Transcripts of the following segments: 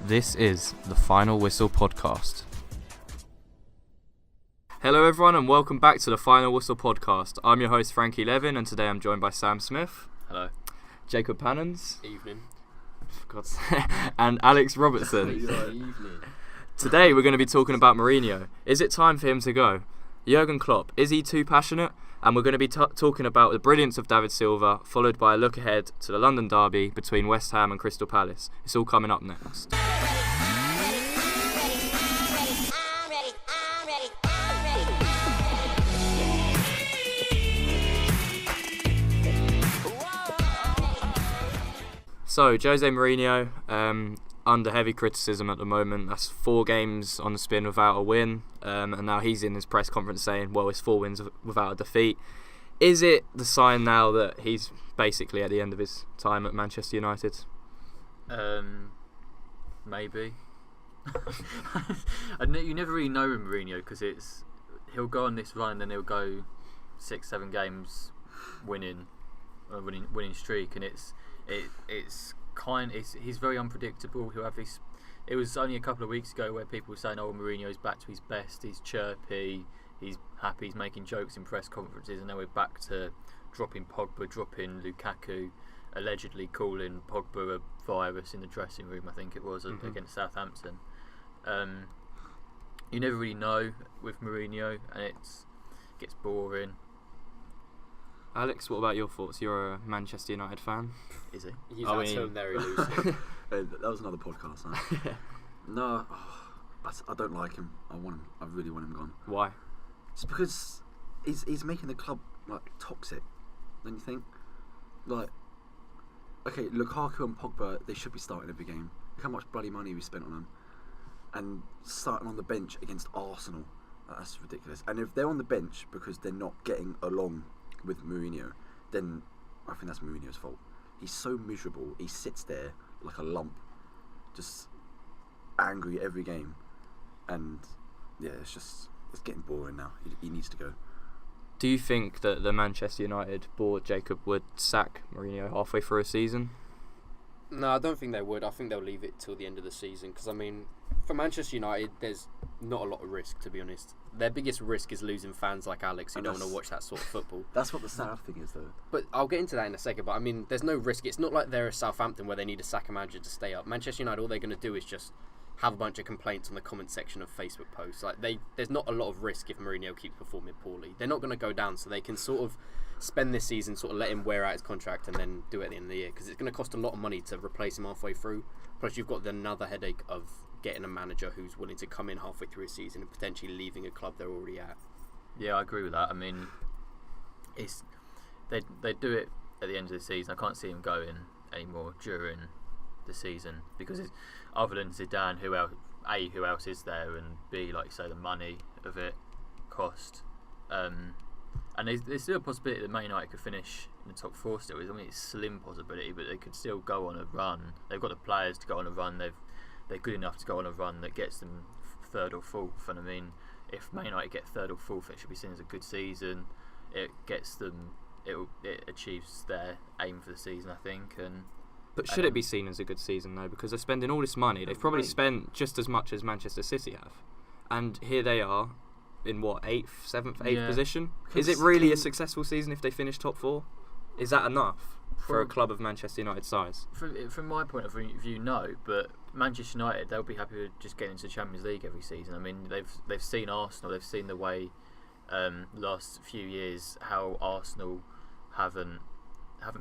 This is the Final Whistle podcast. Hello everyone and welcome back to the Final Whistle podcast. I'm your host Frankie Levin and today I'm joined by Sam Smith. Hello. Jacob Pannons. Evening. For God's sake. And Alex Robertson. Evening. Today we're going to be talking about Mourinho. Is it time for him to go? Jurgen Klopp, is he too passionate? And we're going to be talking about the brilliance of David Silva, followed by a look ahead to the London derby between West Ham and Crystal Palace. It's all coming up next. So, Jose Mourinho, under heavy criticism at the moment. That's 4 games on the spin without a win, and now he's in his press conference saying, well, it's 4 wins without a defeat. Is it the sign now that he's basically at the end of his time at Manchester United? Maybe. You never really know with Mourinho because he'll go on this run and then he'll go 6-7 games winning streak, and he's very unpredictable. He'll have this. It was only a couple of weeks ago where people were saying, "Oh, Mourinho's back to his best. He's chirpy. He's happy. He's making jokes in press conferences." And now we're back to dropping Pogba, dropping Lukaku, allegedly calling Pogba a virus in the dressing room. I think it was against Southampton. You never really know with Mourinho, and it gets boring. Alex, what about your thoughts? You're a Manchester United fan. Is he? Use that term very loosely. That was another podcast, huh? No, I don't like him. I really want him gone. Why? It's because he's making the club like toxic, don't you think? Like, okay, Lukaku and Pogba, they should be starting every game. Look how much bloody money we spent on them, and starting on the bench against Arsenal. That's ridiculous. And if they're on the bench because they're not getting along with Mourinho, then I think that's Mourinho's fault. He's so miserable. He sits there like a lump, just angry every game, and yeah, it's getting boring now. He needs to go. Do you think that the Manchester United board, Jacob, would sack Mourinho halfway through a season? No, I don't think they would. I think they'll leave it till the end of the season because, I mean, for Manchester United, there's not a lot of risk, to be honest. Their biggest risk is losing fans like Alex who don't want to watch that sort of football. That's what the sad thing is, though. But I'll get into that in a second. But, I mean, there's no risk. It's not like they're a Southampton where they need to sack a manager to stay up. Manchester United, all they're going to do is just have a bunch of complaints on the comment section of Facebook posts. Like there's not a lot of risk if Mourinho keeps performing poorly. They're not going to go down, so they can sort of spend this season, sort of let him wear out his contract and then do it at the end of the year, because it's going to cost a lot of money to replace him halfway through. Plus, you've got another headache of getting a manager who's willing to come in halfway through a season and potentially leaving a club they're already at. Yeah, I agree with that. I mean, they do it at the end of the season. I can't see him going anymore during the season because other than Zidane, who else is there, and B, like you say, the money of it cost. And there's still a possibility that Man United could finish in the top 4 still. I mean, it's a slim possibility, but they could still go on a run. They've got the players to go on a run. They're good enough to go on a run that gets them 3rd or 4th. And I mean, if Man United get 3rd or 4th, it should be seen as a good season. It gets them. It achieves their aim for the season, I think. But should it be seen as a good season though? Because they're spending all this money. They've probably spent just as much as Manchester City have, and here they are in what, 8th, 7th, 8th position. Is it really a successful season if they finish top 4? Is that enough for a club of Manchester United size? From my point of view, no. But Manchester United, they'll be happy with just getting into the Champions League every season. I mean, they've seen Arsenal. They've seen the way last few years how Arsenal haven't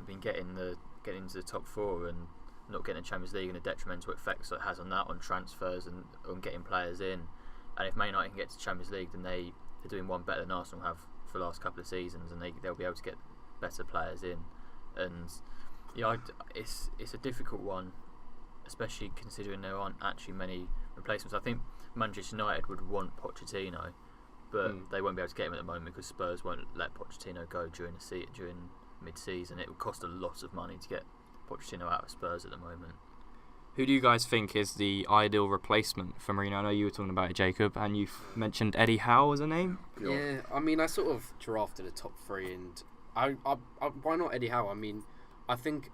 been getting into the top 4 and not getting the Champions League, and the detrimental effects it has on that, on transfers and on getting players in. And if Man United can get to Champions League, then they're doing one better than Arsenal have for the last couple of seasons, and they'll be able to get better players in. And yeah, it's a difficult one, especially considering there aren't actually many replacements. I think Manchester United would want Pochettino, but they won't be able to get him at the moment because Spurs won't let Pochettino go during mid-season. It would cost a lot of money to get Pochettino out of Spurs at the moment. Who do you guys think is the ideal replacement for Mourinho? I know you were talking about it, Jacob, and you've mentioned Eddie Howe as a name. Yeah, I mean, I sort of drafted a top 3, and I why not Eddie Howe? I mean, I think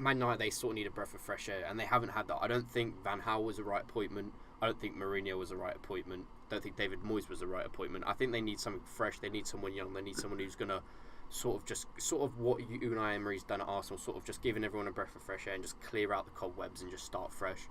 Man United, they sort of need a breath of fresh air, and they haven't had that. I don't think Van Gaal was the right appointment. I don't think Mourinho was the right appointment. I don't think David Moyes was the right appointment. I think they need something fresh. They need someone young. They need someone who's going to sort of what Unai Emery's done at Arsenal, sort of just giving everyone a breath of fresh air and just clear out the cobwebs and just start fresh.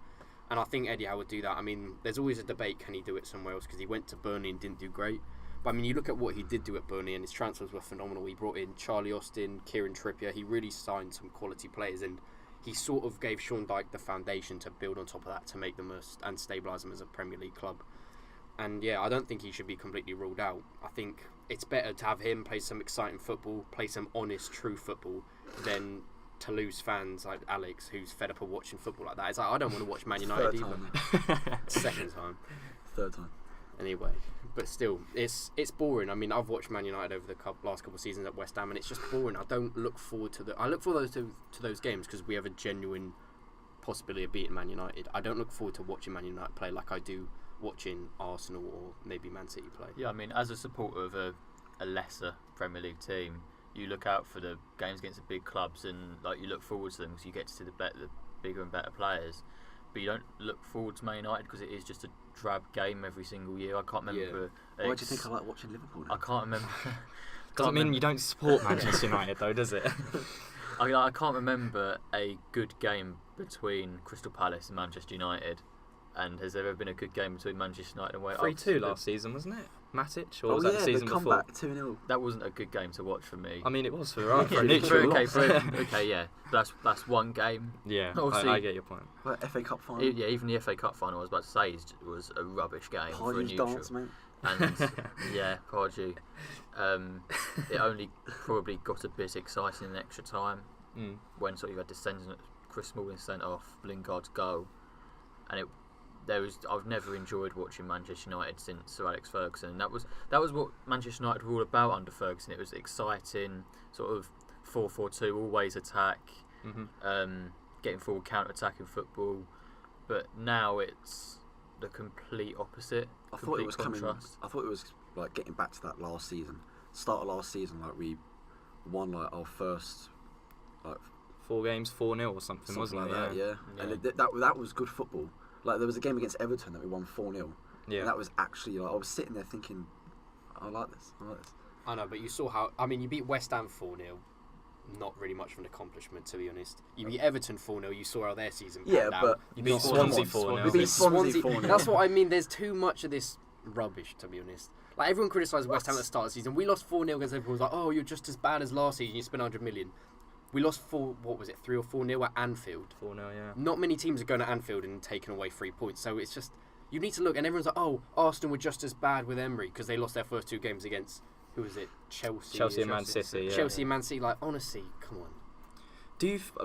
And I think Eddie Howe would do that. I mean, there's always a debate, can he do it somewhere else? Because he went to Burnley and didn't do great. But I mean, you look at what he did do at Burnley, and his transfers were phenomenal. He brought in Charlie Austin, Kieran Trippier. He really signed some quality players, and he sort of gave Sean Dyche the foundation to build on top of that to make them and stabilise them as a Premier League club. And yeah, I don't think he should be completely ruled out. I think it's better to have him play some exciting football, play some honest, true football, than to lose fans like Alex, who's fed up of watching football like that. It's like, I don't want to watch Man United either. Second time. Third time. Anyway, but still, it's boring. I mean, I've watched Man United over the last couple of seasons at West Ham, and it's just boring. I don't look forward to I look forward to those games because we have a genuine possibility of beating Man United. I don't look forward to watching Man United play like I do watching Arsenal or maybe Man City play. Yeah, I mean, as a supporter of a lesser Premier League team, you look out for the games against the big clubs, and like you look forward to them because you get to see the bigger and better players. But you don't look forward to Man United because it is just a drab game every single year. I can't remember. Yeah. Why do you think I like watching Liverpool now? I can't remember. Doesn't mean you don't support Manchester United though, does it? I can't remember a good game between Crystal Palace and Manchester United. And has there ever been a good game between Manchester United and Wales? 3-2 last season, wasn't it? Matic? Or was that the season the before? Comeback 2-0. That wasn't a good game to watch for me. I mean, it was for a neutral. Okay, yeah. That's one game. Yeah, Obviously, I get your point. Like FA Cup final. Yeah, even the FA Cup final, I was about to say, was a rubbish game for a Pardew's neutral. dance, mate. And yeah, Pardew. It only probably got a bit exciting in extra time when sort of you had descendant, Chris Smalling sent off, Lingard's goal, and I've never enjoyed watching Manchester United since Sir Alex Ferguson. And that was what Manchester United were all about under Ferguson. It was exciting, sort of 4-4-2, always attack, getting forward, counter-attacking football. But now it's the complete opposite. I thought it was contrast. coming. I thought it was like getting back to that last season, start of last season. Like we won like our first 4 games, 4-0 or something, wasn't like it? that, yeah. And that was good football. Like there was a game against Everton that we won 4-0. Yeah. And that was actually like I was sitting there thinking, I like this. I know, but you saw how. I mean, you beat West Ham 4-0. Not really much of an accomplishment, to be honest. You beat Everton 4-0. You saw how their season panned out. But you beat Swansea 4-0. We beat Swansea 4-0. That's what I mean. There's too much of this rubbish, to be honest. Like everyone criticised West Ham at the start of the season. We lost 4-0 against Liverpool. It was like, oh, you're just as bad as last season. You spent 100 million. We lost 3 or 4-0 at Anfield. 4-0, yeah. Not many teams are going to Anfield and taking away 3 points. So it's just, you need to look, and everyone's like, oh, Arsenal were just as bad with Emery because they lost their first 2 games against, who was it? Chelsea and Man City, yeah. Chelsea and Man City, like, honestly, come on.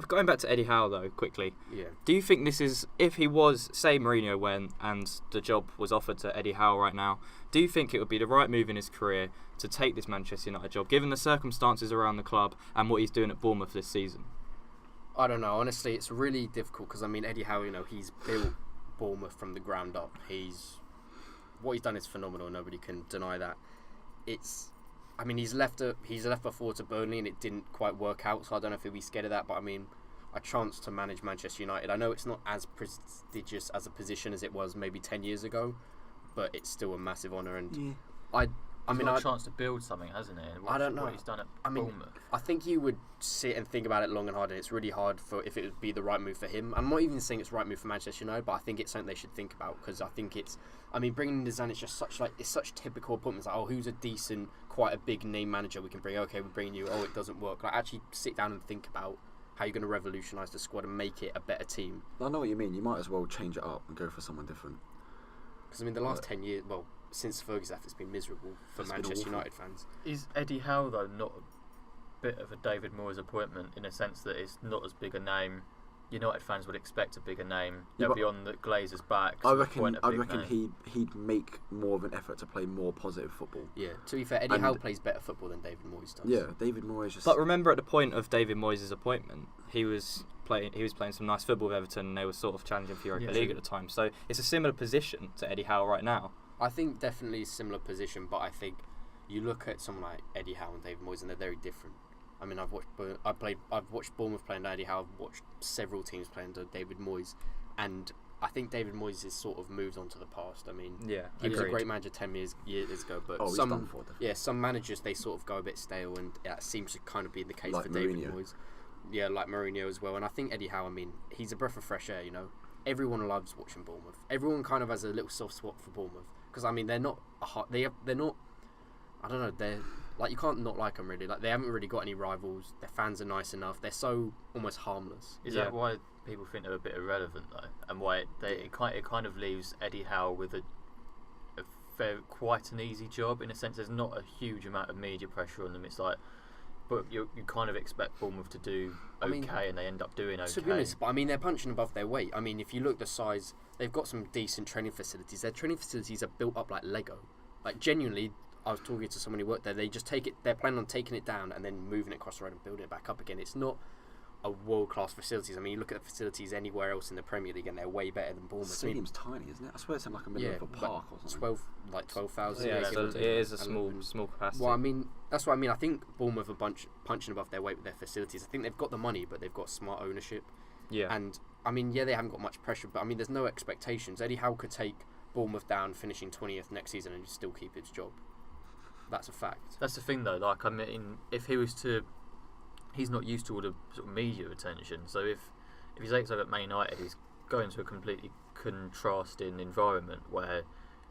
Going back to Eddie Howe though, quickly. Yeah. Do you think this is, if he was, say Mourinho went and the job was offered to Eddie Howe right now, do you think it would be the right move in his career to take this Manchester United job, given the circumstances around the club and what he's doing at Bournemouth this season? I don't know. Honestly, it's really difficult because, I mean, Eddie Howe, he's built Bournemouth from the ground up. What he's done is phenomenal. Nobody can deny that. He's left before to Burnley and it didn't quite work out, so I don't know if he'll be scared of that, but I mean, a chance to manage Manchester United. I know it's not as prestigious as a position as it was maybe 10 years ago, but it's still a massive honour, and He's got a chance to build something, hasn't he? I don't know what he's done at Bournemouth. I think you would sit and think about it long and hard, and it's really hard if it would be the right move for him. I'm not even saying it's the right move for Manchester United, but I think it's something they should think about, because I think bringing in Zidane, it's just such typical appointments. Like, oh, who's a decent, quite a big name manager we can bring? Okay, we're bringing you. Oh, it doesn't work. Like, actually sit down and think about how you're going to revolutionise the squad and make it a better team. I know what you mean. You might as well change it up and go for someone different. Because the last 10 years, since Ferguson left, it's been miserable for Manchester United fans. Is Eddie Howe though not a bit of a David Moyes appointment in a sense that it's not as big a name? United fans would expect a bigger name. They'll be on the Glazers' back. I reckon he'd make more of an effort to play more positive football. Yeah. To be fair, Eddie Howe plays better football than David Moyes does. Yeah, David Moyes just. But remember, at the point of David Moyes' appointment, he was playing some nice football with Everton, and they were sort of challenging for Europa League at the time. So it's a similar position to Eddie Howe right now. I think definitely a similar position, but I think you look at someone like Eddie Howe and David Moyes, and they're very different. I mean, I've watched Bournemouth play under Eddie Howe. I've watched several teams play under David Moyes, and I think David Moyes has sort of moved on to the past. I mean, he was a great manager 10 years ago, but he's done for, definitely. some managers, they sort of go a bit stale, and that seems to kind of be the case like for Mourinho. David Moyes. Yeah, like Mourinho as well. And I think Eddie Howe, I mean, he's a breath of fresh air, you know. Everyone loves watching Bournemouth. Everyone kind of has a little soft spot for Bournemouth because I mean they're not they're not. I don't know. They're like you can't not like them really. Like they haven't really got any rivals. Their fans are nice enough. They're so almost harmless. Is that why people think they're a bit irrelevant though, and why it kind of leaves Eddie Howe with quite an easy job in a sense? There's not a huge amount of media pressure on them. It's like, but you kind of expect Bournemouth to do okay, and they end up doing okay. To be honest, but I mean they're punching above their weight. I mean if you look at the size, they've got some decent training facilities. Their training facilities are built up like Lego. Like genuinely, I was talking to someone who worked there. They just take it. They're planning on taking it down and then moving it across the road and building it back up again. It's not a world-class facilities. I mean, you look at the facilities anywhere else in the Premier League, and they're way better than Bournemouth. The stadium's tiny, isn't it? I swear it's in like a middle of a park or something. 12,000. Yeah, so it is a small capacity. Well, I mean, that's what I mean. I think Bournemouth are punching above their weight with their facilities. I think they've got the money, but they've got smart ownership. Yeah. And I mean, they haven't got much pressure, but I mean, there's no expectations. Eddie Howe could take Bournemouth down, finishing 20th next season, and still keep his job. That's a fact. That's the thing, though. Like, I mean, if he was to, he's not used to all the sort of media attention. So if he takes over at Man United, he's going to a completely contrasting environment where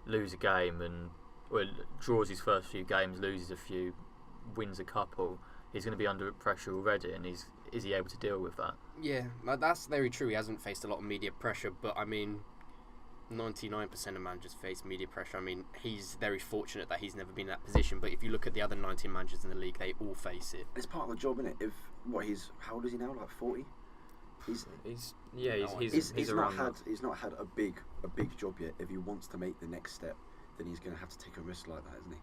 lose a game and draws his first few games, loses a few, wins a couple. He's going to be under pressure already, and is he able to deal with that? Yeah, that's very true. He hasn't faced a lot of media pressure, but I mean, 99% of managers face media pressure. I mean, he's very fortunate that he's never been in that position. But if you look at the other 19 managers in the league, they all face it. It's part of the job, isn't it? How old is he now? Like 40? He's not had a big job yet. If he wants to make the next step, then he's going to have to take a risk like that, isn't he?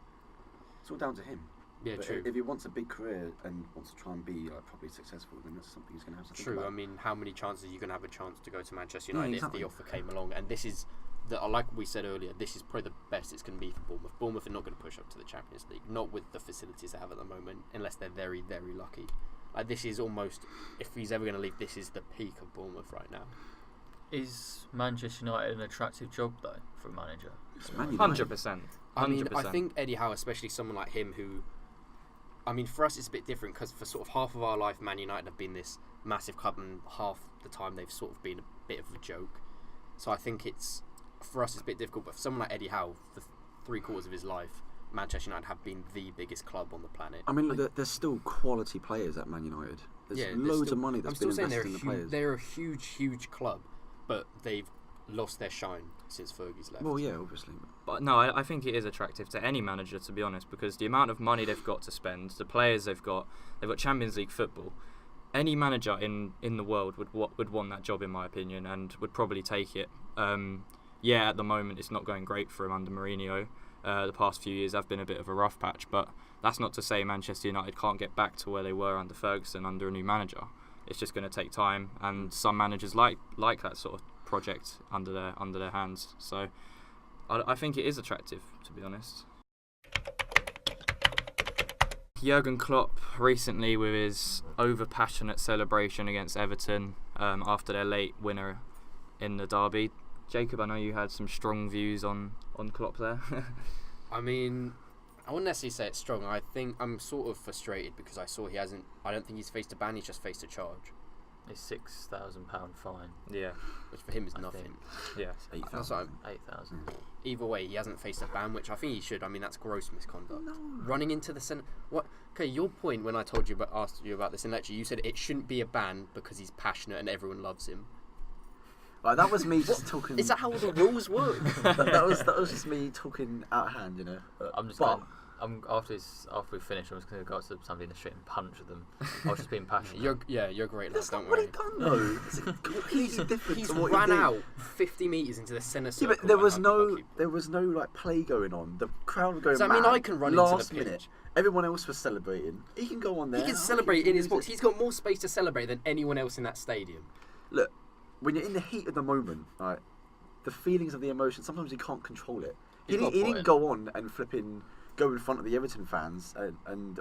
It's all down to him. Yeah, but true. If he wants a big career and wants to try and be like properly successful, then that's something he's going to have to think about. True. I mean, how many chances are you going to have a chance to go to Manchester United if the offer came along? And this is, like we said earlier, this is probably the best it's going to be for Bournemouth. Bournemouth are not going to push up to the Champions League, not with the facilities they have at the moment, unless they're very, very lucky. Like this is almost, if he's ever going to leave, this is the peak of Bournemouth right now. Is Manchester United an attractive job though for a manager? 100%. I mean, I think Eddie Howe, especially someone like him who, I mean, for us it's a bit different because for sort of half of our life, Man United have been this massive club, and half the time they've sort of been a bit of a joke. So I think for us it's a bit difficult, but for someone like Eddie Howe, for 3/4 of his life, Manchester United have been the biggest club on the planet. I mean, look, there's still quality players at Man United. There's loads of money that's been invested in the players. They're a huge, huge club, but they've lost their shine since Fergie's left. Well, yeah, obviously. But no, I think it is attractive to any manager, to be honest, because the amount of money they've got to spend, the players they've got Champions League football. Any manager in the world would want that job, in my opinion, and would probably take it. At the moment it's not going great for him under Mourinho. The past few years have been a bit of a rough patch, but that's not to say Manchester United can't get back to where they were under Ferguson under a new manager. It's just going to take time, and some managers like that sort of project under their hands. So I think it is attractive, to be honest. Jurgen Klopp recently, with his over-passionate celebration against Everton after their late winner in the derby. Jacob, I know you had some strong views on Klopp there. I mean, I wouldn't necessarily say it's strong. I think I'm sort of frustrated because I don't think he's faced a ban, he's just faced a charge. A £6,000 fine. Yeah. Which for him is nothing. Yeah. 8,000. Either way, he hasn't faced a ban, which I think he should. I mean, that's gross misconduct. No. Running into the centre. What? Okay, your point when I asked you about this in lecture, you said it shouldn't be a ban because he's passionate and everyone loves him. That was me just talking. Is that how the rules work? that was just me talking out of hand, you know. After we finish, I'm just going to go up to somebody in the street and punch them. I was just being passionate. You're great, lad. Don't worry. worry. What he done though? It's completely different. He's to what ran he did. out 50 metres into the centre circle. Yeah, but there was no like play going on. The crowd were going mad. I mean, I can run last into the pitch. minute. Everyone else was celebrating. He can go on there. He can celebrate in his box. He's got more space to celebrate than anyone else in that stadium. Look, when you're in the heat of the moment, right, the feelings of the emotion, sometimes you can't control it. He didn't go on and go in front of the Everton fans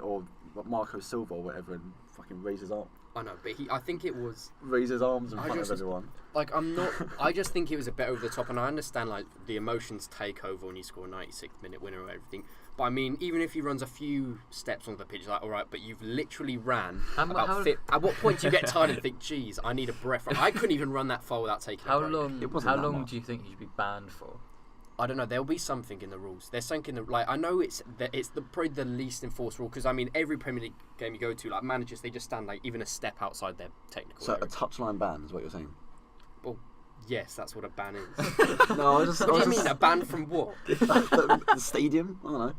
or Marco Silva or whatever and fucking raise his arm. I know, but I think it was Raise his arms in I front just- of everyone. like I'm not. I just think it was a bit over the top, and I understand like the emotions take over when you score a 96th minute winner or everything. But I mean, even if he runs a few steps onto the pitch, like all right, but you've literally ran at what point do you get tired and think, geez, I need a breath? I couldn't even run that far without taking. How a break. long? It wasn't How that long much. do you think he should be banned for? I don't know. There'll be something in the rules. There's something in the I know it's probably the least enforced rule because I mean every Premier League game you go to, like managers, they just stand like even a step outside their technical. So area. a touchline ban is what you're saying? Well, yes, that's what a ban is. No, I was just. What do you mean a ban from what? the stadium? I don't know.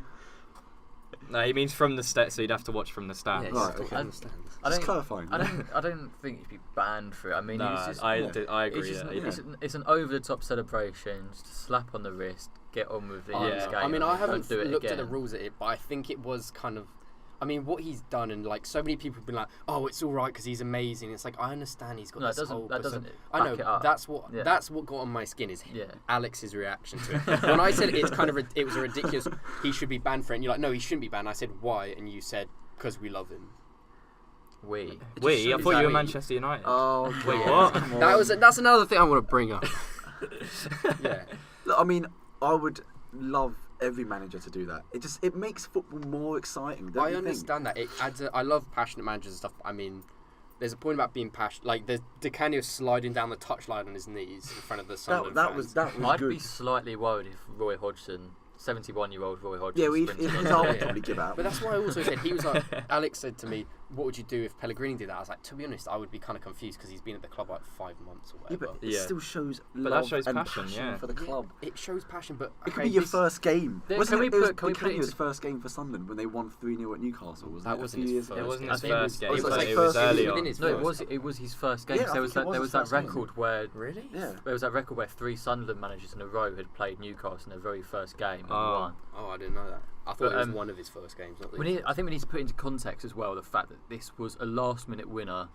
No, he means from the stat, so you'd have to watch from the stands. Yes, Right, I okay. understand. Just clarifying. I don't think he should be banned for it. I mean, No, it's just, I Yeah. agree. it's, just, Yeah. it's an over-the-top celebration, just a slap on the wrist, get on with the Yeah. next game. I mean, I don't haven't do it looked again. at the rules at it, but I think it was kind of. I mean, what he's done, and like so many people have been like, "Oh, it's all right because he's amazing." It's like I understand he's got No, this that doesn't. whole. That doesn't. I know back it up. that's what Yeah. that's what got on my skin is Yeah. Alex's reaction to it. When I said it's kind of it was a ridiculous. He should be banned for it. And you're like, no, he shouldn't be banned. I said why, and you said because we love him. We. I shows thought you were that- Manchester United. Oh, Wait, God. what? That's another thing I want to bring up. Yeah. Look, I mean, I would love every manager to do that. It makes football more exciting. Don't I you think? understand that. It adds. I love passionate managers and stuff. I mean, there's a point about being passionate. Like there's Di Canio sliding down the touchline on his knees in front of the Sunderland That fans. was I'd good. be slightly worried if Roy Hodgson, 71-year-old Roy Hodgson, Yeah, sprinted his on arm the would pitch. probably give out. But that's why I also said he was like. Alex said to me, "What would you do if Pellegrini did that?" I was like, to be honest, I would be kind of confused because he's been at the club like 5 months or Yeah, whatever. but it Yeah. still shows But that love shows and passion, yeah. for the club. It shows passion, but It could okay, be your this- first game. Then Wasn't can it? we It was put- can we put it Canio's into- first game for Sunderland when they won 3-0 at Newcastle. Wasn't That it? wasn't a his few years first It ago? wasn't I his think it first was- game. it was but like it was first- it was early within on. his No, first. it was his first game. Yeah, I So there was think it that was his first game. record where Really? Yeah. there was that record where 3 Sunderland managers in a row had played Newcastle in their very first game and Oh. won. Oh, I didn't know that. I thought But, it was um, one of his first games. Not I think we need to put into context as well the fact that this was a last-minute winner,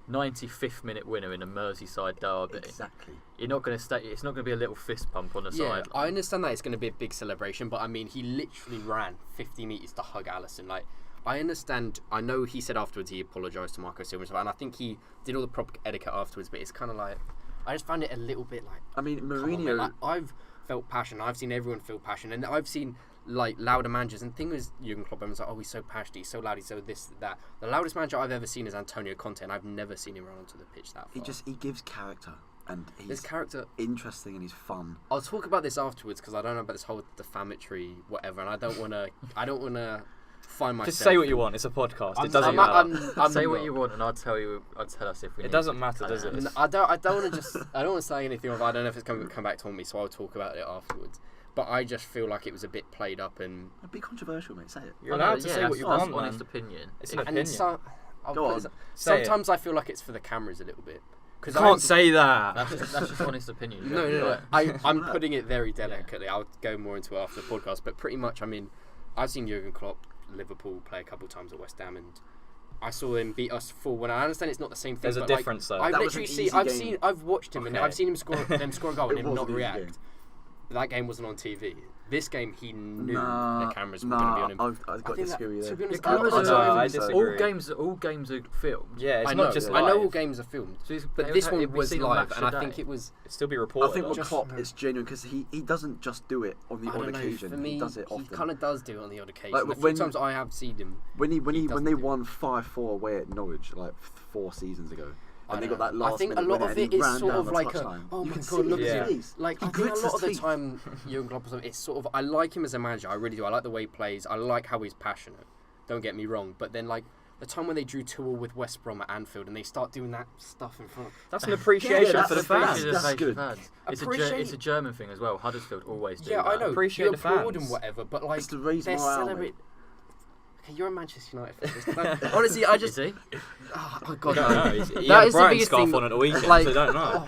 95th minute winner in a Merseyside derby. Exactly. You're not going to stay. It's not going to be a little fist pump on the Yeah, side. I understand that it's going to be a big celebration, but I mean, he literally ran 50 metres to hug Alisson. Like, I understand. I know he said afterwards he apologised to Marco Silva, and stuff, and I think he did all the proper etiquette afterwards. But it's kind of like, I just found it a little bit like. I mean, come on, Mourinho. man. Like, I've felt passion. I've seen everyone feel passion, and I've seen like louder managers. And the thing is, Jurgen Klopp, everyone's like, oh, he's so passionate, he's so loud, he's so this, that. The loudest manager I've ever seen is Antonio Conte, and I've never seen him run onto the pitch that far. he gives character and His he's character. interesting and he's fun. I'll talk about this afterwards because I don't know about this whole defamatory whatever, and I don't want to find myself. Just say what you want. It's a podcast. I'm- It doesn't I'm- matter. I'm Say what not. you want, and I'll tell us if we. It need doesn't to matter, cut does out. it? I don't want to just. I don't want to say anything. I don't know if it's come back to haunt me, so I'll talk about it afterwards. But I just feel like it was a bit played up and. It'd be controversial, mate. Say it. You're I know, allowed to yeah, say what that's- you that's want, honest man. opinion. It's an And opinion. Go on. Say it. sometimes I feel like it's for the cameras a little bit. Because Can't say that. That's just honest opinion. No. I'm putting it very delicately. I'll go more into it after the podcast. But pretty much, I mean, I've seen Jurgen Klopp, Liverpool, play a couple times at West Ham, and I saw him beat us 4-1. I understand it's not the same thing. There's a but like, difference, though. I've That was literally an seen. easy game. I've watched him, and Okay. I've seen him score a goal and It him was not an easy react. game. That game wasn't on TV. This game, he knew Nah, the cameras were going to be on him. I've I got to think disagree with to you. be honest, The cameras I are- don't I even- disagree. all games are filmed. Yeah, it's I not know, just I live. know all games are filmed, So it's- but it this would one be was seen on live, Match and I Today. think it was. It'd still be I reported. think though. with Just- Klopp, it's genuine because he doesn't just do it on the I odd don't know. occasion. For me, he does it he often. kind of does do it on the odd occasion. Like, The few when- times I have seen him, When he when doesn't they do it. won 5-4 away at Norwich like 4 seasons ago, I and they don't got that know. last I think a minute lot winner of and it he is ran sort down of the like touchline. oh You my can god, see look it. at Yeah. him. Like He I think a grits lot his of the teeth. time, Jurgen Klopp, it's sort of I like him as a manager. I really do. I like the way he plays. I like how he's passionate. Don't get me wrong. But then like the time when they drew 2-2 with West Brom at Anfield and they start doing that stuff in front. That's an appreciation that's for the appreciation. fans. That's good. Appreciate- It's a German thing as well. Huddersfield always do Yeah, that. I know. Appreciate you the applaud fans. and whatever, but like It's to raise they're morale, celebrating. mate. Okay, you're a Manchester United fan. Honestly, I just. Is he? Oh God, I don't no. know. He That had a is the Brighton biggest scarf thing, on at the weekend, like- so I don't know. Oh,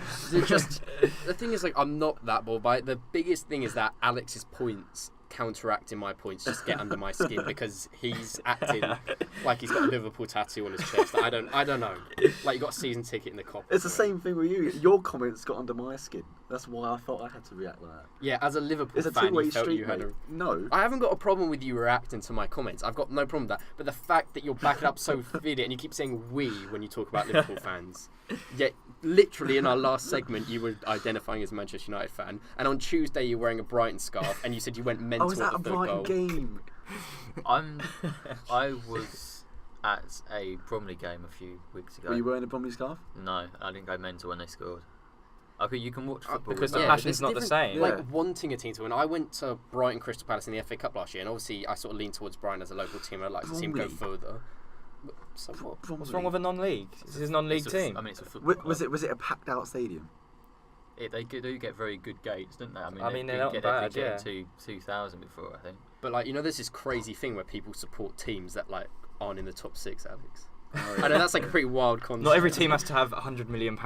the thing is, like, I'm not that bored by it. The biggest thing is that Alex's points counteracting my points, just get under my skin because he's acting like he's got a Liverpool tattoo on his chest. I don't know. Like you got a season ticket in the cop. It's the same thing with you. Your comments got under my skin. That's why I felt I had to react like that. Yeah, as a Liverpool It's a fan, two-way you felt street, you had mate. a... No. I haven't got a problem with you reacting to my comments. I've got no problem with that. But the fact that you're backing up so vivid and you keep saying "we" when you talk about Liverpool fans, yet literally in our last segment you were identifying as a Manchester United fan, and on Tuesday you're wearing a Brighton scarf, and you said you went mental Oh, is at that the a third Brighton goal. game? I was at a Bromley game a few weeks ago. Were you wearing a Bromley scarf? No, I didn't go mental when they scored. Okay, you can watch football because the without- passion's there's not the different- same. Like Yeah. wanting a team to win. I went to Brighton Crystal Palace in the FA Cup last year, and obviously I sort of lean towards Brighton as a local team. I'd like to see him go Bromley. further. But somewhat. What's wrong with a non-league? This is a non-league It's a f- team. I mean, it's a football Was club. it a packed out stadium? They do get very good gates, don't they? I mean, they're they not get, bad, they yeah. get to 2,000 before, I think. But like there's this crazy thing where people support teams that like aren't in the top 6, Alex. Oh, I know that's like a pretty wild concept. Not every team has to have £100 million.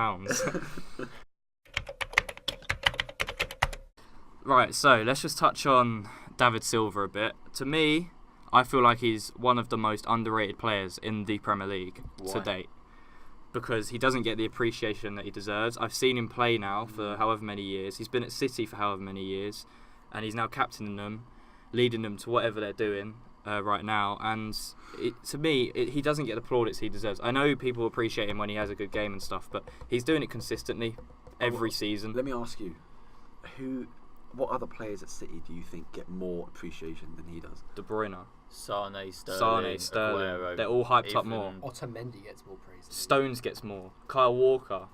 Right, so let's just touch on David Silva a bit. To me, I feel like he's one of the most underrated players in the Premier League to Why? date. Because he doesn't get the appreciation that he deserves. I've seen him play now for however many years. He's been at City for however many years. And he's now captaining them, leading them to whatever they're doing right now. And to me, he doesn't get the plaudits he deserves. I know people appreciate him when he has a good game and stuff, but he's doing it consistently every season. Let me ask you, what other players at City do you think get more appreciation than he does? De Bruyne, Sane, Sterling, Aguero, they're all hyped up even- more. Otamendi gets more praise. Stones gets more. Kyle Walker,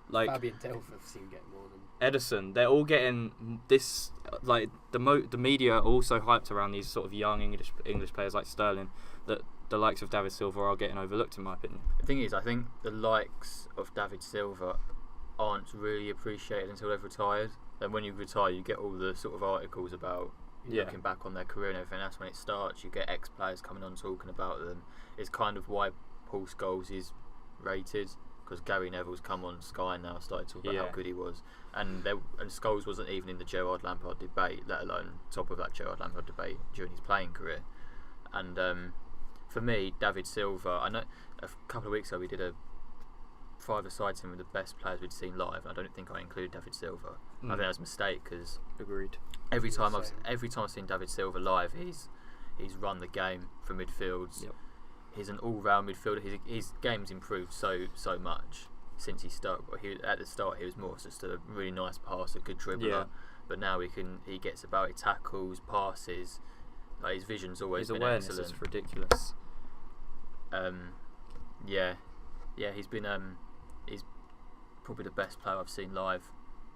like Fabian Delph have seen get more than. Edison, they're all getting this. Like the media are also hyped around these sort of young English players like Sterling. That the likes of David Silva are getting overlooked, in my opinion. The thing is, I think the likes of David Silva aren't really appreciated until they've retired. And when you retire, you get all the sort of articles about looking back on their career and everything. That's when it starts. You get ex-players coming on talking about them. It's kind of why Paul Scholes is rated, because Gary Neville's come on Sky now, started talking about how good he was. And Scholes wasn't even in the Gerrard Lampard debate, let alone top of that Gerrard Lampard debate during his playing career. And for me, David Silva, I know a couple of weeks ago we did a five-a-side team with the best players we'd seen live. I don't think I included David Silva. I think that was a mistake, because Agreed. every time I've seen David Silva live, he's run the game for midfields. Yep. He's an all-round midfielder. His game's improved so much since he started. At the start, he was more just a really nice passer, good dribbler. Yeah. But now he gets about it, tackles, passes. Like his vision's always His been awareness excellent. is ridiculous. He's been he's probably the best player I've seen live.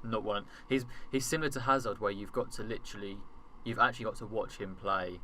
Not one. He's similar to Hazard, where you've actually got to watch him play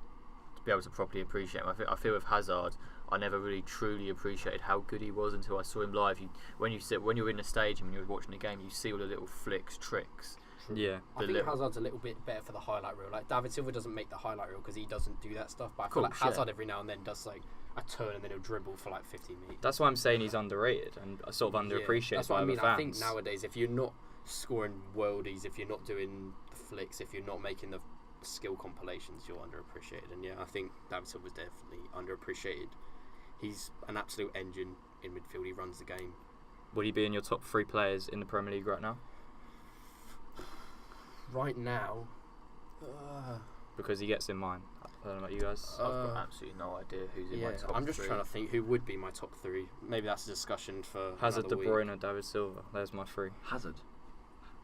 to be able to properly appreciate him. I feel with Hazard, I never really truly appreciated how good he was until I saw him live. When you're in the stadium and you're watching the game, you see all the little flicks, tricks. Yeah. I think Hazard's a little bit better for the highlight reel. Like David Silva doesn't make the highlight reel because he doesn't do that stuff. But I feel like Hazard every now and then does like a turn and then he'll dribble for like 15 meters. That's why I'm saying he's underrated and sort of underappreciated That's by what I other mean. fans. I think nowadays, if you're not scoring worldies, if you're not doing the flicks, if you're not making the skill compilations, you're underappreciated. And I think David Silva's definitely underappreciated. He's an absolute engine in midfield. He runs the game. Would he be in your top 3 players in the Premier League right now? Right now, Because he gets in mine. I don't know about you guys. I've got absolutely no idea who's in my top I'm just 3. trying to think who would be my top 3. Maybe that's a discussion for Hazard, De another week. Bruyne, David Silva. There's my 3. Hazard.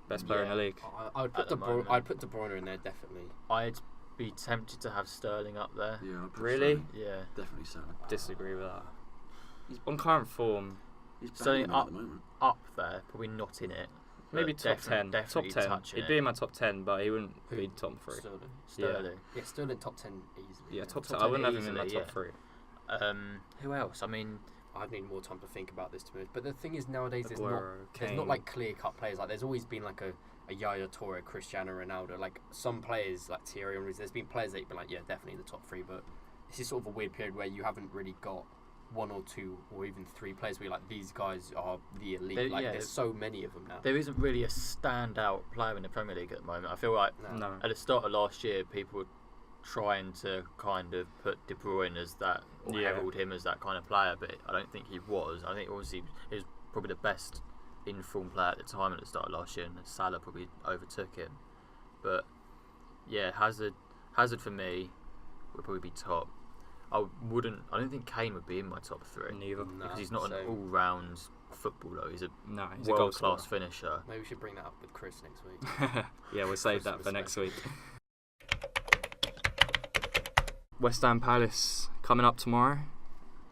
Best player in the league. I'd put I'd put De Bruyne in there definitely. I'd be tempted to have Sterling up there. Yeah, I'd put Really? Sterling. Yeah. Definitely so. Disagree with that. On current form, He's Sterling banging at the moment. Up there, probably not in it. maybe but top 10. Definitely Top 10. touching He'd it. be in my top 10, but he wouldn't Who? be top 3. Sterling. Sterling. Yeah, Sterling top 10 easily. Yeah, top 10. Top I wouldn't 10 have him in my easily, top 3. Who else? I mean, I'd need more time to think about this to move. But the thing is, nowadays there's Aguero, not Kane. like clear cut players. Like there's always been like a Yaya Toure, Cristiano Ronaldo. Like some players like Thierry Henry. There's been players that you've been like, yeah, definitely in the top 3. But this is sort of a weird period where you haven't really got 1 or 2 or even 3 players where you're like, these guys are the elite. There's so many of them now. there isn't really a standout player in the Premier League at the moment. I feel like No. at the start of last year, people were trying to kind of put De Bruyne as that, or herald him as that kind of player, but I don't think he was. I think obviously he was probably the best in-form player at the time at the start of last year, and Salah probably overtook him. But yeah, Hazard for me would probably be top. I don't think Kane would be in my top 3. Neither. Because he's not an all-round footballer. He's a he's a world-class finisher. Maybe we should bring that up with Chris next week. Yeah, we'll save that for next week. West Ham Palace coming up tomorrow.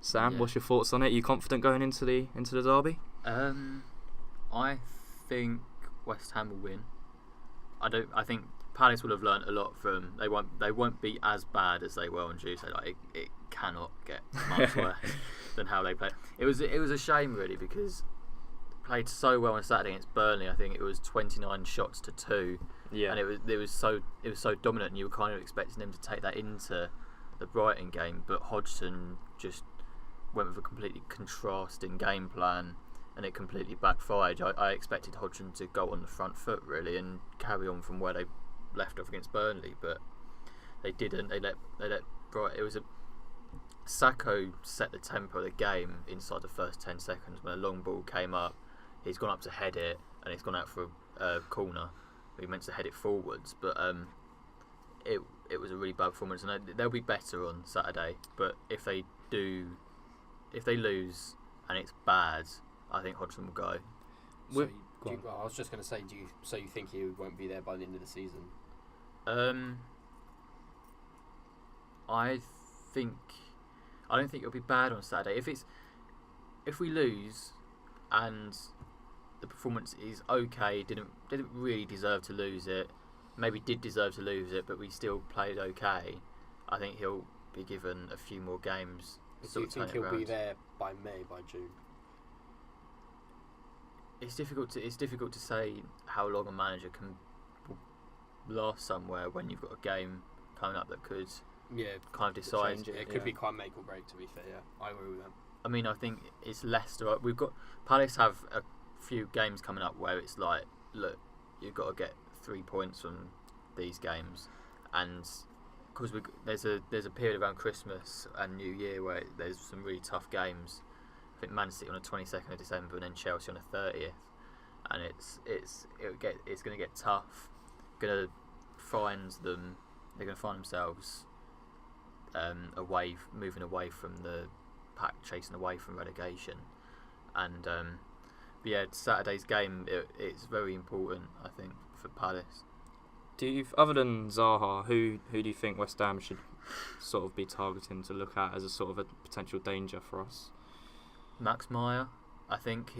Sam, what's your thoughts on it? Are you confident going into the derby? I think West Ham will win. I think Palace will have learnt a lot from. They won't be as bad as they were on Tuesday. Like it cannot get much worse than how they played. It was a shame really, because they played so well on Saturday against Burnley. I think it was 29 shots to 2. Yeah. And it was so dominant, and you were kind of expecting them to take that into the Brighton game, but Hodgson just went with a completely contrasting game plan, and it completely backfired. I expected Hodgson to go on the front foot really and carry on from where they left off against Burnley, but they didn't. They let Brighton. It was Sakho set the tempo of the game inside the first 10 seconds. When a long ball came up, he's gone up to head it, and it's gone out for a corner. He meant to head it forwards, but it was a really bad performance, and they'll be better on Saturday. But if they lose and it's bad, I think Hodgson will go. I was just going to say, so you think he won't be there by the end of the season? I don't think it'll be bad on Saturday. If we lose and the performance is okay, didn't really deserve to lose it. Maybe did deserve to lose it, but we still played okay. I think he'll be given a few more games. Do you think he'll be there by June? It's difficult to say how long a manager can last somewhere when you've got a game coming up that could kind of decide. It could be quite make or break. To be fair, I agree with that. I mean, I think it's Leicester. We've got Palace have a few games coming up where it's like, look, you've got to get 3 points from these games, and because there's a period around Christmas and New Year where there's some really tough games. I think Man City on the 22nd of December, and then Chelsea on the 30th, and it's going to get tough. They're going to find themselves moving away from the pack, chasing away from relegation, and Saturday's game it's very important, I think, for Palace. Other than Zaha, who do you think West Ham should sort of be targeting to look at as a sort of a potential danger for us? Max Meyer, I think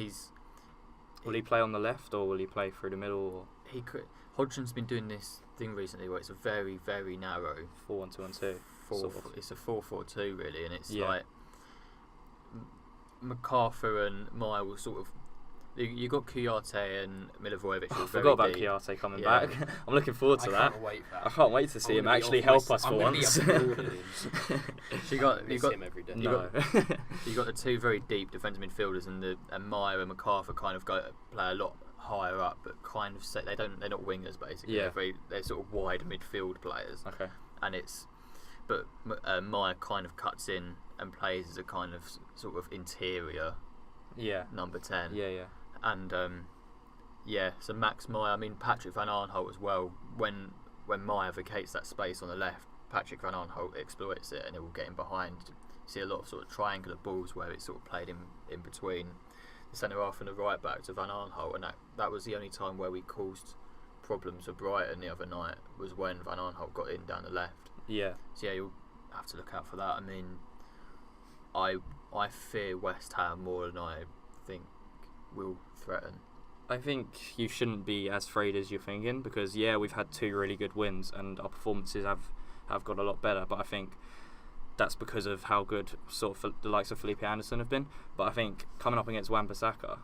Will he play on the left, or will he play through the middle? He could. Hodgson's been doing this thing recently where it's a very, very narrow 4-1-2-1-2. It's a 4-4-2 really, and it's like MacArthur and Meyer will sort of. You got Kouyaté and Milivojevic. I forgot about Kouyaté coming back. I'm looking forward to that. I can't wait to see him actually help us for once. You got him every day. You got the two very deep defensive midfielders, and Meyer and MacArthur kind of play a lot higher up, but kind of they're not wingers basically. Yeah. They're sort of wide midfield players. Okay. And but Meyer kind of cuts in and plays as a kind of sort of interior. Yeah. Number 10. Yeah. And so Max Meyer, I mean Patrick Van Aanholt as well. When Meyer vacates that space on the left, Patrick Van Aanholt exploits it, and it will get him behind. You see a lot of sort of triangular balls where it's sort of played in between the centre half and the right back to Van Aanholt, and that was the only time where we caused problems for Brighton the other night, was when Van Aanholt got in down the left. Yeah. So you'll have to look out for that. I mean, I fear West Ham more than I think will threaten. I think you shouldn't be as afraid as you're thinking, because we've had 2 really good wins and our performances have got a lot better, but I think that's because of how good sort of the likes of Felipe Anderson have been. But I think coming up against Wan-Bissaka,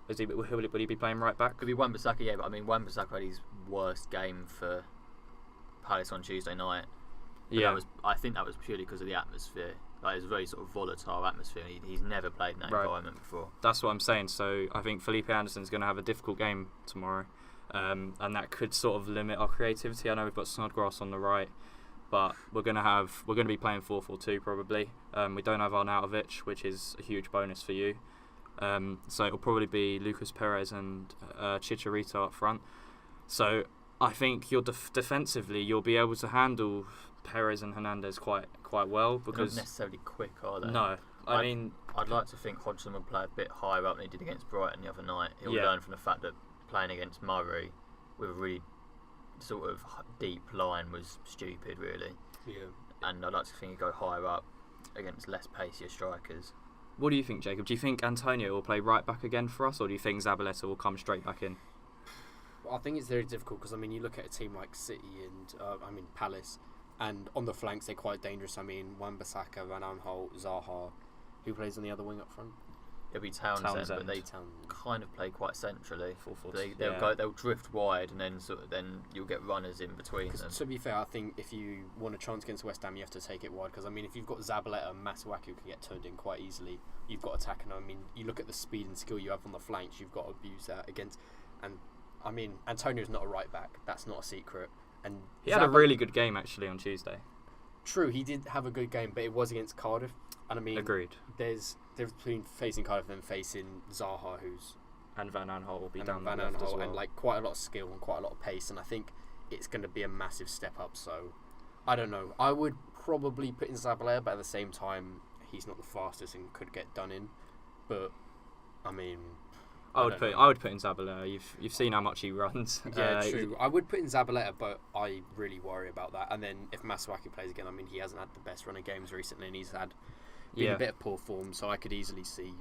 will he be playing right back? Could be Wan-Bissaka, but I mean Wan-Bissaka had his worst game for Palace on Tuesday night. But I think that was purely because of the atmosphere. Like, it's a very sort of volatile atmosphere. He's never played in that environment before. That's what I'm saying. So I think Felipe Anderson's going to have a difficult game tomorrow, and that could sort of limit our creativity. I know we've got Snodgrass on the right, but we're gonna be playing 4-4-2 probably. We don't have Arnautovic, which is a huge bonus for you. So it'll probably be Lucas Perez and Chicharito up front. So I think you'll defensively you'll be able to handle Perez and Hernandez quite well, because They're not necessarily quick, are they? no, I mean I'd like to think Hodgson would play a bit higher up than he did against Brighton the other night. He'll Yeah. learn from the fact that playing against Murray with a really sort of deep line was stupid, really. Yeah. And I'd like to think he'd go higher up against less pacier strikers. what do you think, Jacob? Do you think Antonio will play right back again for us, or do you think Zabaleta will come straight back in? Well, I think it's very difficult because, I mean, you look at a team like City and, Palace, and on the flanks they're quite dangerous. I mean, Wan-Bissaka, Van Aanholt, Zaha, who plays on the other wing up front? It'll be Townsend, but they Townsend. kind of play quite centrally. 4-4-2. They'll drift wide, and then you'll get runners in between them. To be fair, I think if you want a chance against West Ham, you have to take it wide. Because, I mean, if you've got Zabaleta and Masuaku who can get turned in quite easily, you've got attacking. I mean, you look at the speed and skill you have on the flanks, you've got to abuse that against. And, I mean, Antonio's not a right back. That's not a secret. And He had a really good game actually on Tuesday. True, he did have a good game, but it was against Cardiff. And, I mean, Agreed. there's between facing Cardiff and facing Zaha, who's And Van Aanholt will be and down Van the left as Aanholt, well. and like quite a lot of skill and quite a lot of pace, and I think it's going to be a massive step up. So I don't know. I would probably put in Zabaleta, but at the same time, he's not the fastest and could get done in. But I mean, I would don't put in Zabaleta. You've seen how much he runs. yeah, true. I would put in Zabaleta, but I really worry about that. And then if Masuaku plays again, I mean, he hasn't had the best run of games recently, and he's had been a bit of poor form. So I could easily see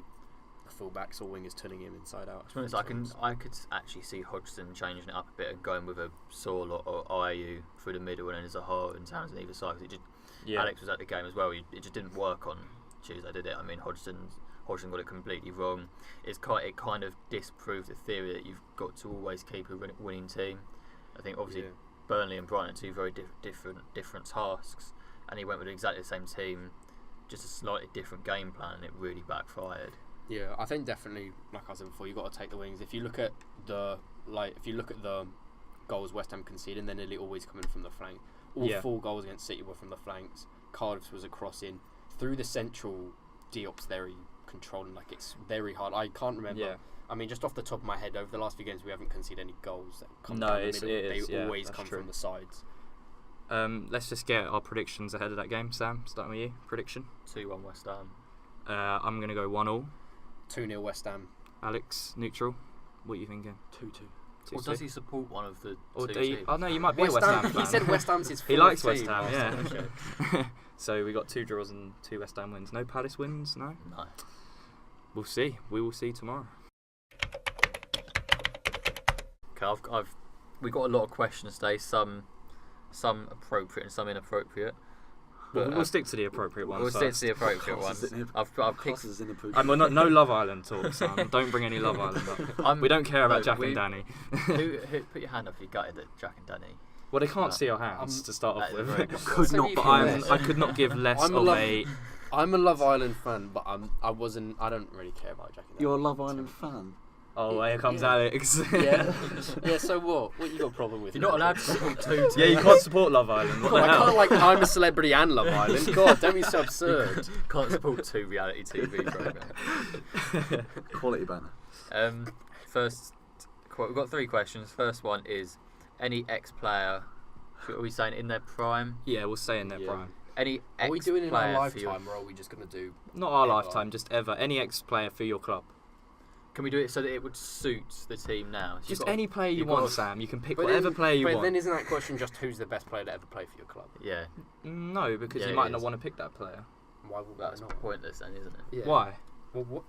the fullbacks or wingers turning him inside out. To be honest, I could actually see Hodgson changing it up a bit and going with a Saul or Ayew through the middle, and then Zaha and Townsend either side. 'Cause it just, Alex was at the game as well. It just didn't work on Tuesday, did it? I mean, Hodgson got it completely wrong. It kind of disproved the theory that you've got to always keep a winning team. I think obviously Burnley and Brighton are two very different tasks, and he went with exactly the same team, just a slightly different game plan, and it really backfired. Yeah, I think definitely, like I said before, you've got to take the wings. If you look at the goals West Ham conceded, they're nearly always coming from the flank. All 4 goals against City were from the flanks. Cardiff's was a cross in through the central. Diop's very controlling, like it's very hard. I can't remember. Yeah. I mean, just off the top of my head, over the last few games, we haven't conceded any goals that come No, down the it middle. is, They always that's come true. from the sides. Let's just get our predictions ahead of that game. Sam, starting with you. Prediction. 2-1 West Ham. I'm going to go 1-1. 2-0 West Ham. Alex, neutral. What are you thinking? 2-2. Or does he support one of the Or two do you, teams? oh no, you might be a West Ham fan. He said West Ham's his He fourth likes West team. Ham, Oh, yeah. okay. So we got 2 draws and 2 West Ham wins. No Palace wins, no? No. We'll see. We will see tomorrow. Okay, we got a lot of questions today. Some appropriate and some inappropriate. But We'll stick to the appropriate ones we'll stick first. to the appropriate ones. I've picked. Classes in the Well, no Love Island talk, Sam. Don't bring any Love Island up. We don't care about Jack and Danny. who put your hand up if you gutted at Jack and Danny? Well, they can't see our hands to start off that is with. very good. Could So not, you but can- I could not give less I'm a of Love- a. I'm a Love Island fan, but I don't really care about Jack and Danny. You're a Love Island fan? Oh, here comes Yeah. Alex. Yeah. Yeah, so what? What you got a problem with? You're not allowed to support two teams. Yeah, you can't support Love Island. What the I hell? can't like I'm a celebrity and Love Island. God, don't be so absurd. Can't support 2 reality TV programs. Quality banner. First, we've got 3 questions. First one is, any ex-player, are we saying in their prime? Yeah, we'll stay in their Yeah. prime. Any Are we doing it in our ex-player for your- lifetime, or are we just gonna do? Not our Ever. lifetime, just ever. Any ex-player for your club. Can we do it so that it would suit the team now? So Just you've got- any player you you've want, got- Sam. You can pick But whatever then, player you but want. then isn't that question just who's the best player to ever play for your club? Yeah, No, because Yeah, you it might not is. want to pick that player. Why would that's not? pointless then, isn't it? Yeah. Why? Well, what?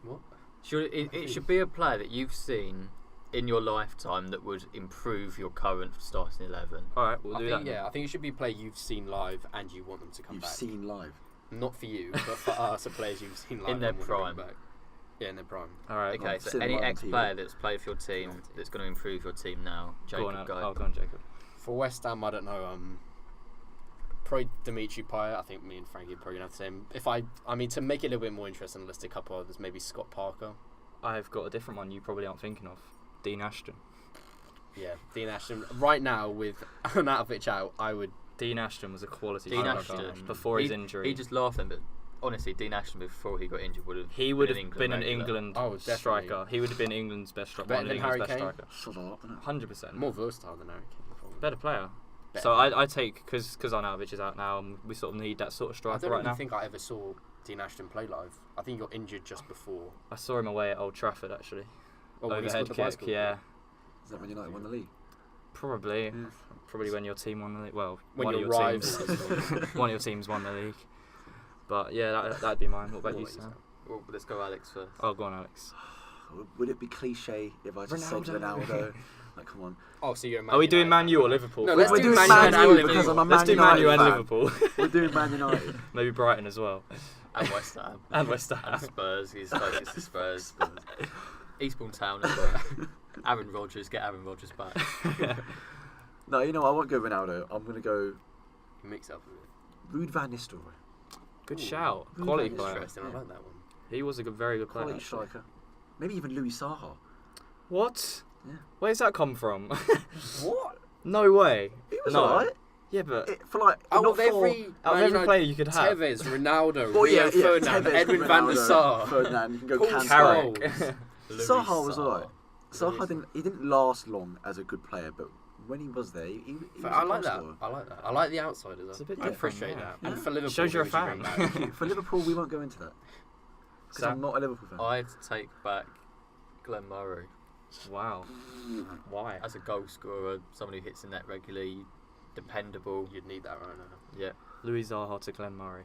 What? It should be a player that you've seen in your lifetime that would improve your current starting 11. All right, we'll I do think that. I think it should be a player you've seen live and you want them to come You've back. seen live. Not for you, but for us, the players you've seen live In their and want to bring prime. back. Yeah, in their prime. All right. Okay, I've so seen any live on ex-player TV. that's played for your team that's going to improve your team now. Go Jacob, on, go. go on, Jacob. For West Ham, I don't know. Probably Dimitri Payet. I think me and Frankie are probably gonna have the same. I mean, to make it a little bit more interesting, list a couple others. Maybe Scott Parker. I've got a different one you probably aren't thinking of. Dean Ashton. Yeah, Dean Ashton. Right now, with Arnautovic out, I would Dean Ashton was a quality Dean striker Ashton, before his injury. He just laughed then, but honestly, Dean Ashton before he got injured would have. He would have been an regular. England Oh, definitely. striker. He would have been England's best striker. Better One of than England's Harry best Kane? striker. Shut up, innit? 100%. More versatile than Harry Kane, probably. Better player. Better So player. I take because Arnautovic is out now, and we sort of need that sort of I striker don't right really now. think I ever saw Dean Ashton play live. I think he got injured just before. I saw him away at Old Trafford actually. Oh, when he Overhead scored the kick, bicycle yeah. Is that when United won the league? Probably. Yeah. Probably when your team won the league. Well, When one of your your teams. rivals. One of your teams won the league. But yeah, that'd be mine. What about you, What is Sam? Well, let's go Alex first. Oh, go on, Alex. Would it be cliche if I just said Ronaldo. Ronaldo? Like, come on. Oh, so you're a Man Are we doing United Man U or fan. Liverpool? No, let's We're do doing Man Man United U and because Liverpool. I'm a Let's Man do Man U United and fan. Liverpool. We're doing Man United. Maybe Brighton as well. And West Ham. And West Ham. And Spurs. He's closest to Spurs. Eastbourne Town as well. Aaron Rodgers. Get Aaron Rodgers back. No, you know, I won't go Ronaldo. I'm going to go Mix up a bit. Ruud van Nistelrooy. Good Ooh. shout. Really Quality good player. Interesting, I like that one. He was a very good player. Quality actually. striker. Maybe even Louis Saha. What? Yeah. Where's that come from? What? No way. He was No. alright. Yeah, but For like, Out not of for... every, out of every player you could have. Tevez, Ronaldo, Well, Rio yeah, Ferdinand, Tevez, Edwin van der Ronaldo, Sar. Ferdinand, you can go Paul Kante. Carrick. Louis Saha was Saha. alright. Saha didn't last long as a good player, but when he was there, he was I a like goal that. scorer. I like that. I like the outsiders. It's a bit I different, appreciate yeah. that. Yeah. And for Liverpool, Shows you're a who would you fan. bring back? For Liverpool, we won't go into that. Because I'm not a Liverpool fan. I'd take back Glenn Murray Wow. Why? as a goal scorer, someone who hits the net regularly, dependable. You'd need that right now. Yeah. Louis Zaha to Glenn Murray.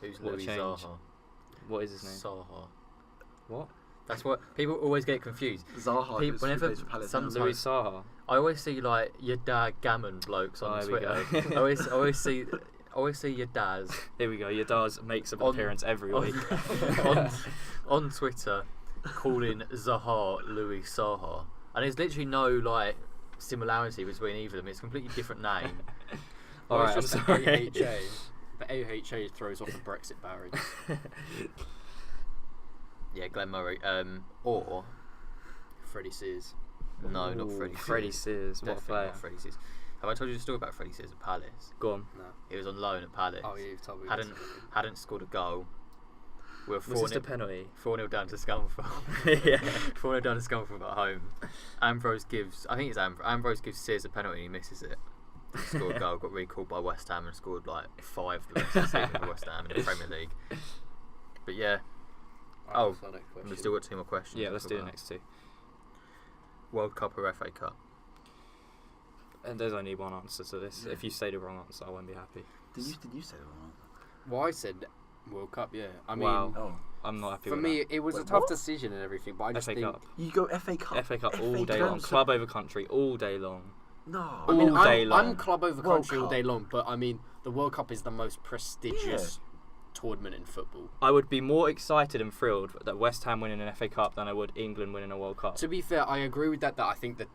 Who's What a Louis change. Zaha? What is his name? Zaha. What? That's what people always get confused. Zaha, Pe- who's whenever plays for Palace some- now. Sorry. Louis Zaha. I always see like your dad gammon blokes Oh, on there we Twitter. go. I always see your dads Here we go. Your Daz makes an On- appearance every on, week. on Twitter calling Zaha Louis Saha, and there's literally no like similarity between either of them. It's a completely different name. All right, I'm it's just sorry. the AHA. The AHA throws off the Brexit barriers. Yeah, Glenn Murray. Or Freddie Sears. no, not Ooh, Freddie. Freddie Sears. What a Definitely player. not Freddie Sears. Have I told you the story about Freddie Sears at Palace? Go on. No. He was on loan at Palace. Oh, yeah, you've told me. Hadn't scored a goal. We were Was this a penalty? 4-0 down to Scunthorpe. Yeah. 4-0 down to Scunthorpe at home. Ambrose gives Sears a penalty and he misses it. He scored a goal, got recalled by West Ham and scored like 5 the rest of the season for West Ham in the Premier League. But yeah, Oh, we've still got 2 more questions. Yeah, to let's talk do the about. next two. World Cup or FA Cup? And there's only one answer to this. Yeah. If you say the wrong answer, I won't be happy. Did you say that wrong? Well, I said World Cup, yeah. I mean, Wow. Oh. I'm not happy for with me, that. it was a Wait, tough what? decision and everything, but I just FA think... Cup. You go FA Cup. FA Cup all day Cup, long. so- Club over country all day long. No. I mean, all day long. I'm club over World country all Cup. day long, but I mean, the World Cup is the most prestigious tournament in football. I would be more excited and thrilled that West Ham winning an FA Cup than I would England winning a World Cup. To be fair, I agree with that I think that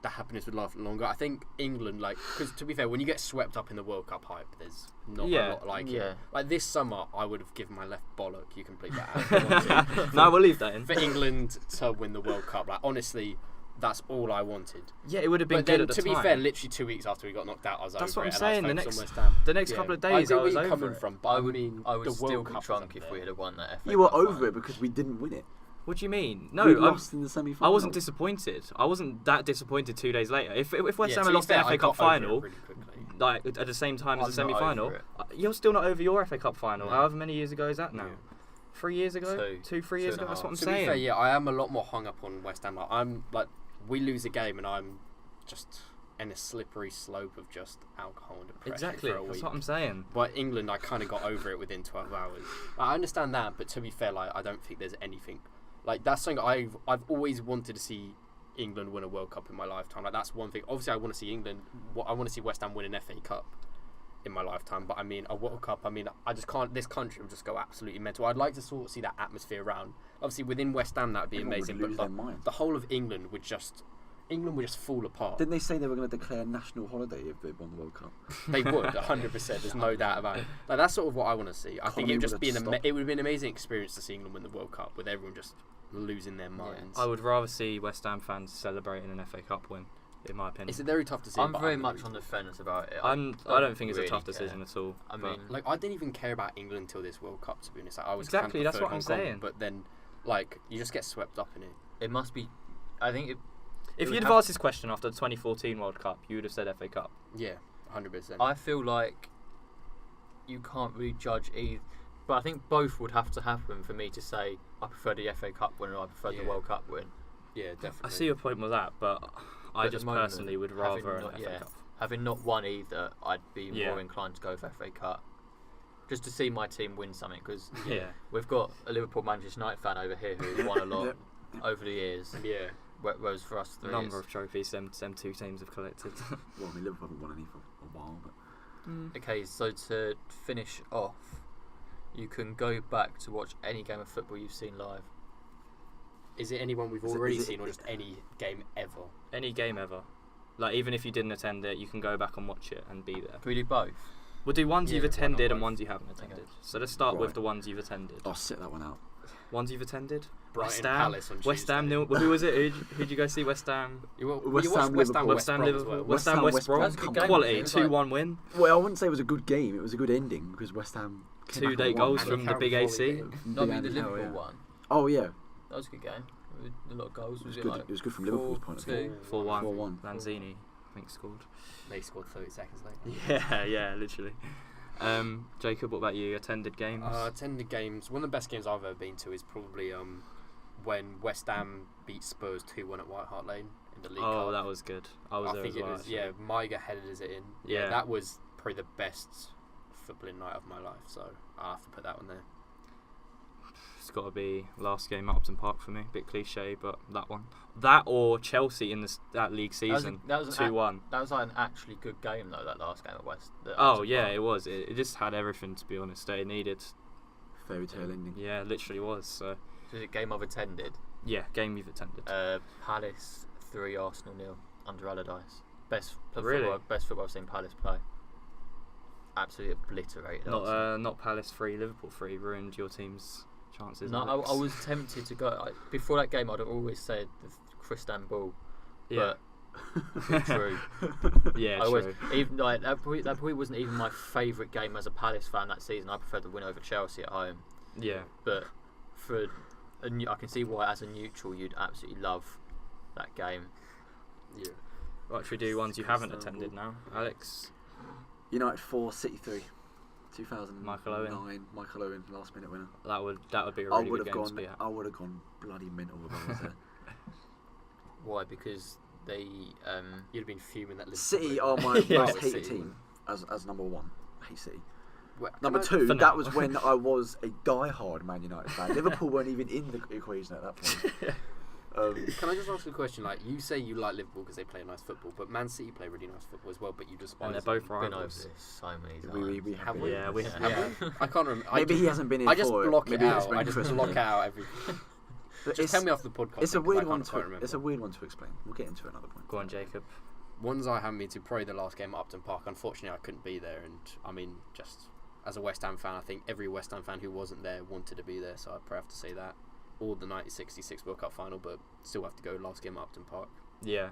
the happiness would last longer. I think England, because to be fair, when you get swept up in the World Cup hype, there's not a lot like Yeah. it. Like this summer, I would have given my left bollock. You can bleep that out if you want to. No, we'll leave that in. For England to win the World Cup. Like honestly, that's all I wanted. Yeah, it would have been But good then, at the to time. be fair, literally 2 weeks after we got knocked out, I was That's over what it. I'm and saying, I the was next- focused on West Ham. the next couple of days, I I agree was where you're over coming it. from, but I mean, I would the still World be Cup drunk was if up we there. had won that FA You were Cup over final. it because we didn't win it. What do you mean? No, we I'm- lost in the semi-final. I wasn't disappointed. I wasn't that disappointed 2 days later. If West Yeah, Ham to had be lost the fair, FA I Cup got over it final, really quickly. like at the same time as the I'm not semi-final, over it. you're still not over your FA Cup final. No. However many years ago is that now? Yeah. 3 years ago? Two. 3 Two years and a ago? That's half. what I'm To saying. be fair, yeah, I am a lot more hung up on West Ham. Like, I'm like, we lose a game and I'm just in a slippery slope of just alcohol and depression Exactly. for a That's week. what I'm saying. But England, I kind of got over it within 12 hours. I understand that, but to be fair, like, I don't think there's anything like that's something I've always wanted to see England win a World Cup in my lifetime. Like that's one thing. Obviously, I want to see England. I want to see West Ham win an FA Cup in my lifetime. But I mean, a World Cup. I mean, I just can't. This country will just go absolutely mental. I'd like to sort of see that atmosphere around. Obviously, within West Ham, that would be Everyone amazing. would lose But their like, minds. the whole of England would just fall apart. Didn't they say they were going to declare national holiday if they won the World Cup? They would 100%. There's no doubt about it. Like that's sort of what I want to see. I think it would just be it would have been an amazing experience to see England win the World Cup with everyone just losing their minds. I would rather see West Ham fans celebrating an FA Cup win. in my opinion. It's a very tough decision. I'm but very gonna much agree on the with fence about it. I don't think it's a really tough care. decision at all. I but- mean, you. Like, I didn't even care about England until this World Cup, to be honest. Like, I was Exactly, kind of that's preferred what I'm Hong Kong, saying. But then, like, you just get swept up in it. it must be. I think if would you'd have- have asked this question after the 2014 World Cup, you would have said FA Cup. Yeah, 100%. I feel like you can't really judge either. But I think both would have to happen for me to say I prefer the FA Cup win or I prefer the Yeah. World Cup win. Yeah, definitely. I see your point with that, but I at the just moment, personally would having rather an not- FA yeah. Cup. Having not won either, I'd be Yeah. more inclined to go for FA Cup. Just to see my team win something, because Yeah. we've got a Liverpool Manchester United fan over here who's won a lot Yep. over the years. Yeah. Whereas for us The three, number it's- of trophies them two teams have collected. Well, I mean, Liverpool haven't won any for a while, but Okay, so to finish off, you can go back to watch any game of football you've seen live. Is it anyone we've Is it- already is it- seen, or just any game ever? Any game ever. Like, even if you didn't attend it, you can go back and watch it and be there. Can we do both? We'll do ones Yeah, you've why not attended and both? ones you haven't Okay. attended. So let's start with Right. the ones you've attended. I'll sit that one out. Ones you've attended? Brighton West Ham. Palace on West Ham. Tuesday. Who was it? Who'd you go see? West Ham. You, West you watched Ham, West Ham, Liverpool. West Ham. Brom as Liverpool. well. West Ham. Ham, West West Brom. Brom. That's a good Come game, on. Quality. It was like- 2-1 win. Well, I wouldn't say it was a good game. It was a good ending because West Ham came back 2 late and won. goals Andy from the Carroll big volley AC. it. No, I Big mean the Andy Liverpool Carroll, yeah. one. Oh yeah, That was a good game. With a lot of goals. it was Was good. like It was good from Liverpool's point of view. 4-2? 4-1. 4-1. Lanzini, I think, scored. They scored 30 seconds later. Yeah, literally. Jacob, what about you? Attended games? Attended games. One of the best games I've ever been to is probably when West Ham beat Spurs 2-1 at White Hart Lane in the League Oh, Cup. that was good. I was there think as well. it was. actually. Yeah, Maiga headed us it in. Yeah. That was probably the best footballing night of my life. So I have to put that one there. It's got to be last game at Upton Park for me. Bit cliche, but that one. That or Chelsea in that league season. That was 2-1. That was like an actually good game though. That last game at West. Oh yeah, it was. It just had everything, to be honest, that it needed. Fairy tale ending. Yeah, it literally was. So Was it game I've attended? yeah, game you've attended. Palace 3, Arsenal 0 under Allardyce. Best Really? football I've seen Palace play. Absolutely obliterated. Arsenal. Not Palace 3, Liverpool 3 ruined your team's chances. No, Alex. I was tempted to go. Before that game, I'd have always said Crystal Ball, Yeah, but true. yeah, I always, true. even like that probably wasn't even my favourite game as a Palace fan that season. I preferred the win over Chelsea at home. Yeah, But I can see why as a neutral you'd absolutely love that game. Yeah. right. Should we do ones you haven't Crystal attended now, Alex? United 4, City 3. 2009. Michael Owen. Michael Owen, last minute winner. That would be a I really would good have game to gone. be at. I would have gone bloody mental if I was there. Why? Because they You'd have been fuming that Liverpool. City win. are my Yeah. most City hated win. team as number one. I hate City. Well, Number can I- two, For that now. was when I was a die-hard Man United fan. Liverpool weren't even in the equation at that point. Can I just ask a question? Like, you say you like Liverpool because they play nice football, but Man City play really nice football as well. But you despise. And they're them. both been over rivals. this so many times. we have Have been. we? Yeah, we Yeah. have. Yeah. I can't remember. Maybe he hasn't been here I just for block it Maybe it's out. been I just Christmas. block out everything. But Just tell me off the podcast. It's a then, 'cause weird I one can't quite to. remember. It's a weird one to explain. We'll get into another point. Go on, Jacob. Ones I haven't been to, probably the last game at Upton Park. Unfortunately, I couldn't be there, and I mean, just as a West Ham fan, I think every West Ham fan who wasn't there wanted to be there, so I'd probably have to say that. Or the 1966 World Cup final, but still have to go last game at Upton Park. Yeah.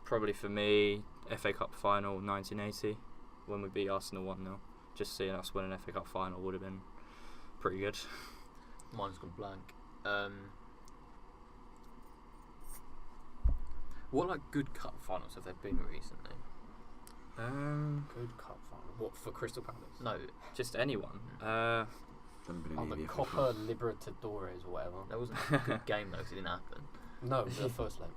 Probably for me, FA Cup final 1980 when we beat Arsenal 1-0. Just seeing us win an FA Cup final would have been pretty good. Mine's gone blank. What like good cup finals have there been recently? Good cup final. What for Crystal Palace? No, Just anyone. Haven't been in Oh, any the of Copa Libertadores or whatever. that wasn't a good game though, 'cause it didn't happen. No, the first leg.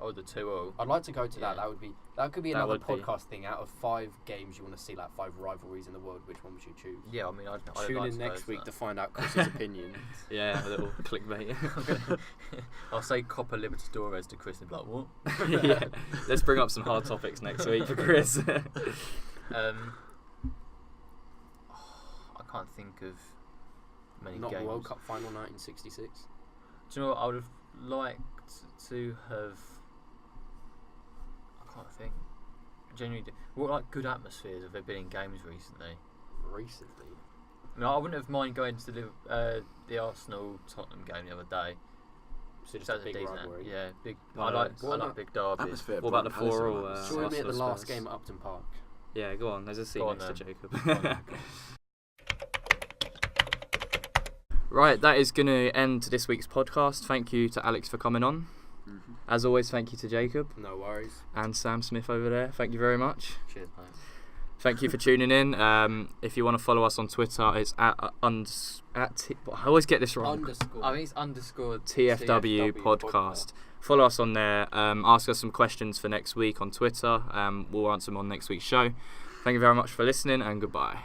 Oh, the 2-0. I'd like to go to Yeah. that. That could be That another would be. podcast thing. Out of 5 games you want to see, like 5 rivalries in the world, which one would you choose? Yeah, I mean, I'd Tune like in to go next to week that. to find out Chris's opinion. Yeah, a little clickbait. I'll say Copa Libertadores to Chris and be like, what? Yeah. Let's bring up some hard topics next week for Chris. I can't think of many Not games. World Cup final 1966. Do you know what I would have liked to have? I can't think. Genuinely, what like good atmospheres have there been in games recently? Recently. I mean, I wouldn't have mind going to the Arsenal Tottenham game the other day. So just That's a big decent. rivalry. Yeah, big. I I like- like big derby. Atmosphere. What about the Palace 4 are or, nice. Shall we admit the Arsenal last Spurs? game at Upton Park? Yeah, go on. There's a seat Go on next to then. Jacob. Go on. Right, that is going to end this week's podcast. Thank you to Alex for coming on. Mhm. As always, thank you to Jacob No worries. and Sam Smith over there. Thank you very much. Cheers, mate. Thank you for tuning in. If you want to follow us on Twitter, it's I always get this wrong. Underscore. I think it's _ TFW podcast. Follow us on there. Ask us some questions for next week on Twitter. We'll answer them on next week's show. Thank you very much for listening and goodbye.